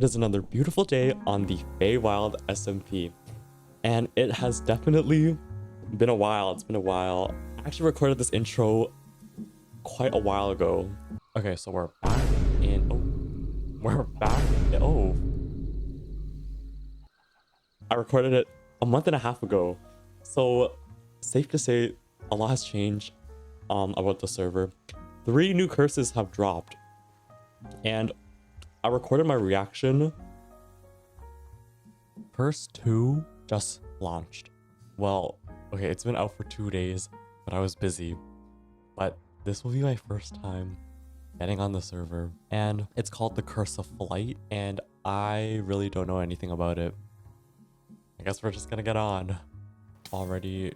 is another beautiful day on the Feywild SMP, and it has definitely been a while. It's been a while. I actually recorded this intro quite a while ago. Okay, so we're back in. Oh, we're back. Oh, I recorded it a month and a half ago, so safe to say a lot has changed about the server. 3 new curses have dropped, and I recorded my reaction. Curse 2 just launched. Well, okay, it's been out for 2 days, but I was busy. But this will be my first time getting on the server, and it's called the Curse of Flight, and I really don't know anything about it. I guess we're just gonna get on. Already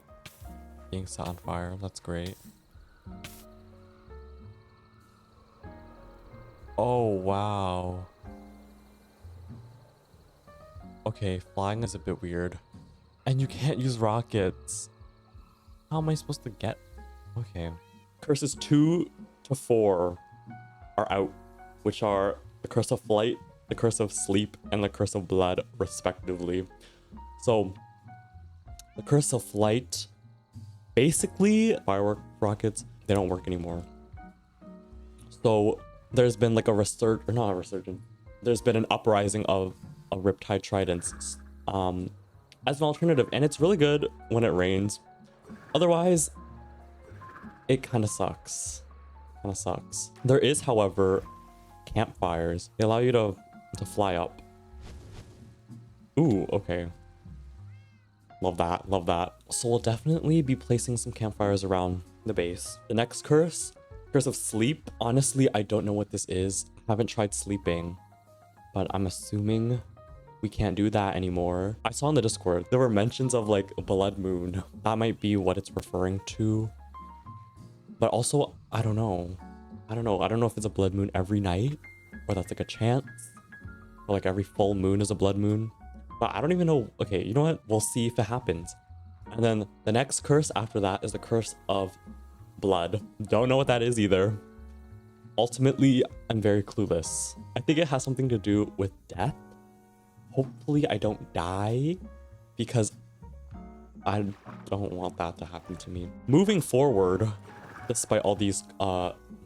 being set on fire, that's great. Oh, wow. Okay, flying is a bit weird. And you can't use rockets. How am I supposed to get... Okay. Curses 2 to 4 are out, which are the Curse of Flight, the Curse of Sleep, and the Curse of Blood, respectively. So, the Curse of Flight, basically, firework rockets, they don't work anymore. So, there's been like a not a resurgence. There's been an uprising of Riptide Tridents as an alternative, and it's really good when it rains. Otherwise, it kind of sucks. There is, however, campfires. They allow you to fly up. Ooh, okay. Love that. So we'll definitely be placing some campfires around the base. The next curse of Sleep. Honestly, I don't know what this is. I haven't tried sleeping, but I'm assuming we can't do that anymore. I saw in the Discord, there were mentions of like a blood moon. That might be what it's referring to. But also, I don't know. I don't know if it's a blood moon every night, or that's like a chance, or like every full moon is a blood moon. But I don't even know. Okay, you know what? We'll see if it happens. And then the next curse after that is the Curse of Blood. Don't know what that is either. Ultimately, I'm very clueless. I think it has something to do with death. Hopefully I don't die, because I don't want that to happen to me. Moving forward, despite all these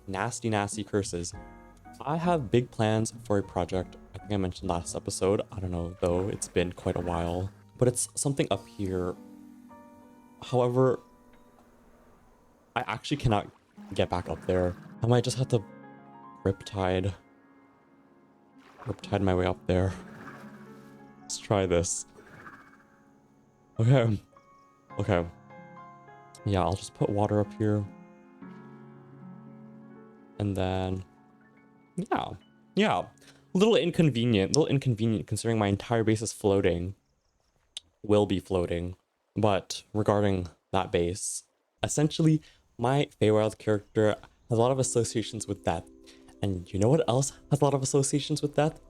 nasty curses, I have big plans for a project. I think I mentioned last episode. I don't know though, it's been quite a while, but it's something up here. However, I actually cannot get back up there. I might just have to Riptide my way up there. Let's try this. Okay. Yeah, I'll just put water up here. And then, yeah. A little inconvenient considering my entire base is floating. Will be floating. But regarding that base, essentially, my Feywild character has a lot of associations with death. And you know what else has a lot of associations with death?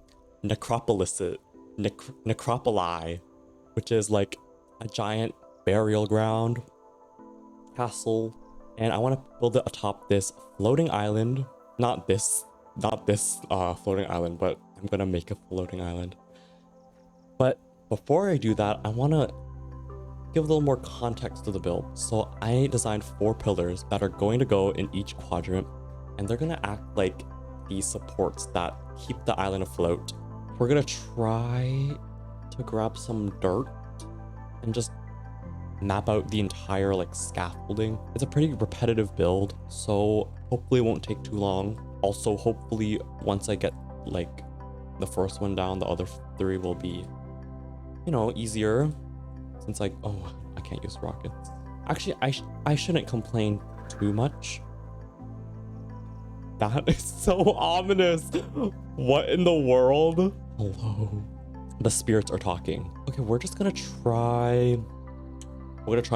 Necropoli, which is like a giant burial ground castle. And I want to build it atop this floating island. Not this floating island, but I'm gonna make a floating island. But before I do that, I want to give a little more context to the build. So I designed 4 pillars that are going to go in each quadrant, and they're gonna act like these supports that keep the island afloat. We're gonna try to grab some dirt and just map out the entire like scaffolding. It's a pretty repetitive build, so hopefully it won't take too long. Also, hopefully once I get like the first one down, the other 3 will be, you know, easier. Since like, oh, I can't use rockets. Actually, I shouldn't complain too much. That is so ominous. What in the world? Hello. The spirits are talking. Okay, we're gonna try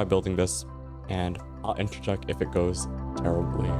building this, and I'll interject if it goes terribly.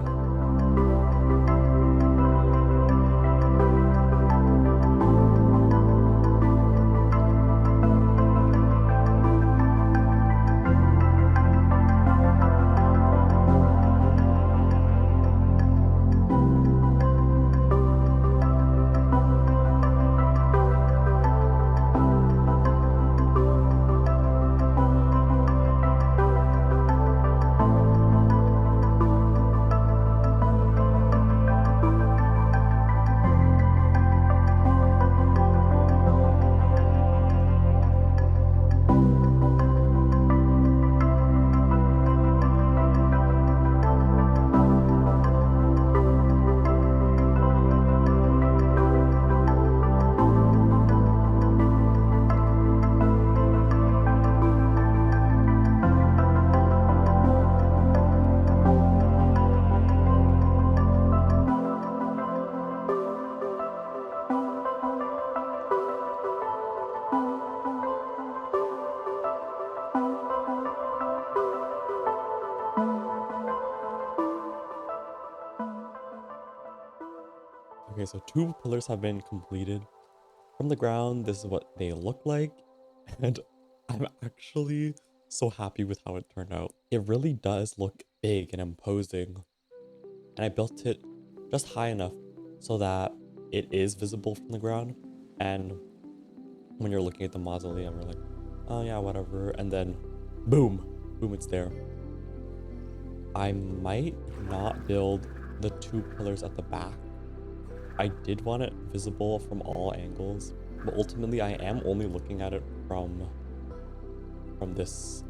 Okay, so 2 pillars have been completed. From the ground, this is what they look like. And I'm actually so happy with how it turned out. It really does look big and imposing. And I built it just high enough so that it is visible from the ground. And when you're looking at the mausoleum, you're like, oh yeah, whatever. And then boom, it's there. I might not build the 2 pillars at the back. I did want it visible from all angles, but ultimately I am only looking at it from this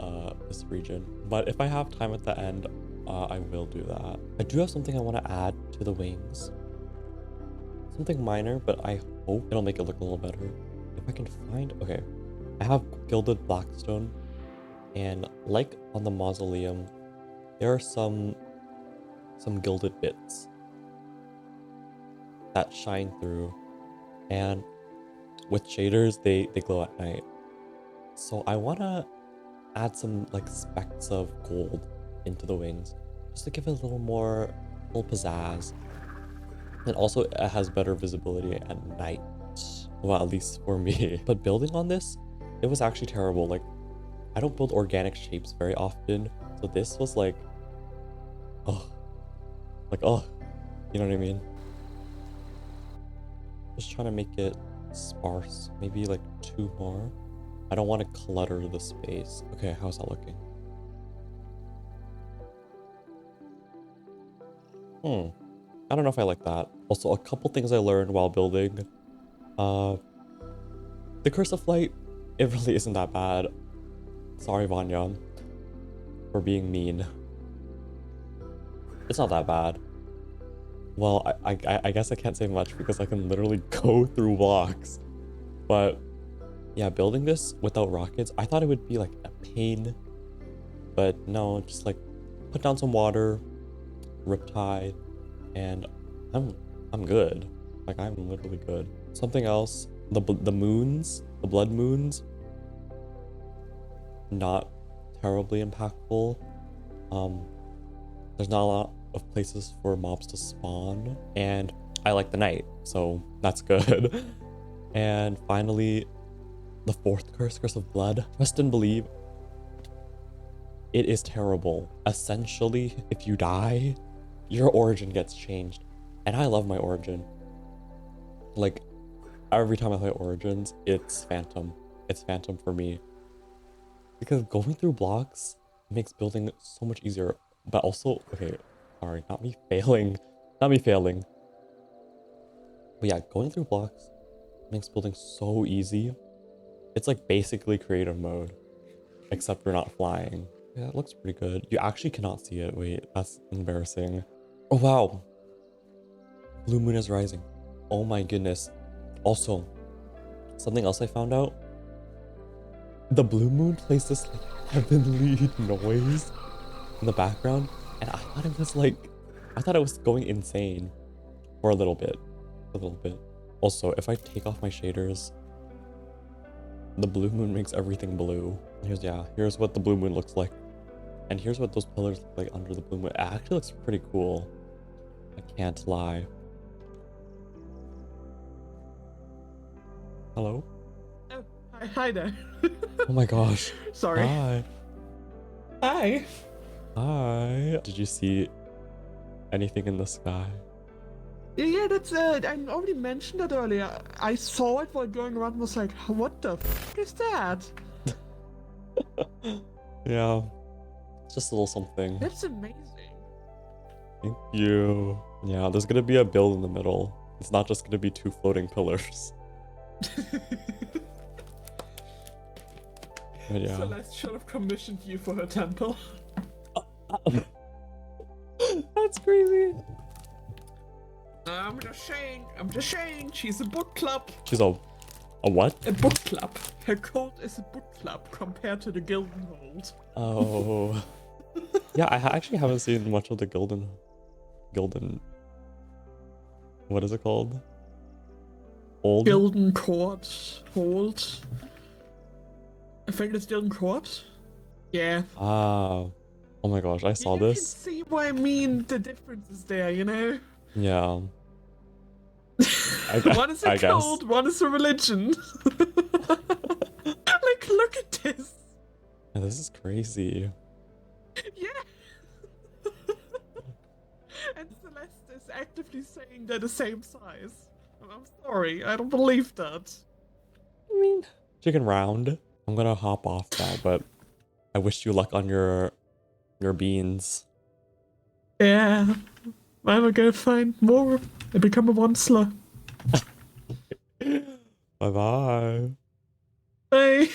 this region. But if I have time at the end, I will do that. I do have something I want to add to the wings. Something minor, but I hope it'll make it look a little better. If I can find, okay, I have gilded blackstone, and like on the mausoleum, there are some gilded bits that shine through, and with shaders they glow at night. So I want to add some like specks of gold into the wings just to give it a little more pizzazz. And also it has better visibility at night, well, at least for me. But building on this, it was actually terrible. Like, I don't build organic shapes very often, so this was like, oh, you know what I mean? Just trying to make it sparse, maybe like 2 more. I don't want to clutter the space. Okay, how's that looking? I don't know if I like that. Also, a couple things I learned while building. The Curse of Flight, it really isn't that bad. Sorry, Vanya, for being mean. It's not that bad. Well, I guess I can't say much because I can literally go through blocks. But yeah, building this without rockets, I thought it would be like a pain. But no, just like put down some water, riptide, and I'm good. Like, I'm literally good. Something else, the moons, the blood moons, not terribly impactful. There's not a lot of places for mobs to spawn, and I like the night, so that's good. And finally, the 4th curse of blood. Trust and believe. It is terrible. Essentially, if you die, your origin gets changed. And I love my origin. Like, every time I play Origins, it's Phantom. It's Phantom for me. Because going through blocks makes building so much easier. But also, okay, sorry, not me failing. Not me failing. But yeah, going through blocks makes building so easy. It's like basically creative mode. Except you're not flying. Yeah, it looks pretty good. You actually cannot see it. Wait, that's embarrassing. Oh, wow. Blue moon is rising. Oh my goodness. Also, something else I found out. The blue moon plays this like heavenly noise in the background. And I thought it was going insane for a little bit. Also, if I take off my shaders, the blue moon makes everything blue. Here's what the blue moon looks like. And here's what those pillars look like under the blue moon. It actually looks pretty cool. I can't lie. Hello? Oh, hi there. Oh my gosh. Sorry. Hi. Hi. Hi. Did you see anything in the sky? Yeah, that's I already mentioned that earlier. I saw it while going around and was like, what the f is that? Yeah. It's just a little something. That's amazing. Thank you. Yeah, there's gonna be a build in the middle. It's not just gonna be 2 floating pillars. But yeah. Celeste should have commissioned you for her temple. That's crazy. I'm just saying, she's a book club. She's a what? A book club. Her cult is a book club compared to the Gilden Hold. Oh. Yeah, I actually haven't seen much of the Gilden. What is it called? Old? Gilden Court Hold. I think it's Gilden Court. Yeah. Ah. Oh my gosh, I saw this. You can see what I mean, the differences there, you know? Yeah. One is a cult, one is a religion. Like, look at this. Yeah, this is crazy. Yeah. And Celeste is actively saying they're the same size. I'm sorry, I don't believe that. I mean, chicken round. I'm gonna hop off now, but I wish you luck on your beans. Yeah. I'm gonna go find more and become a monster. Bye-bye. Bye.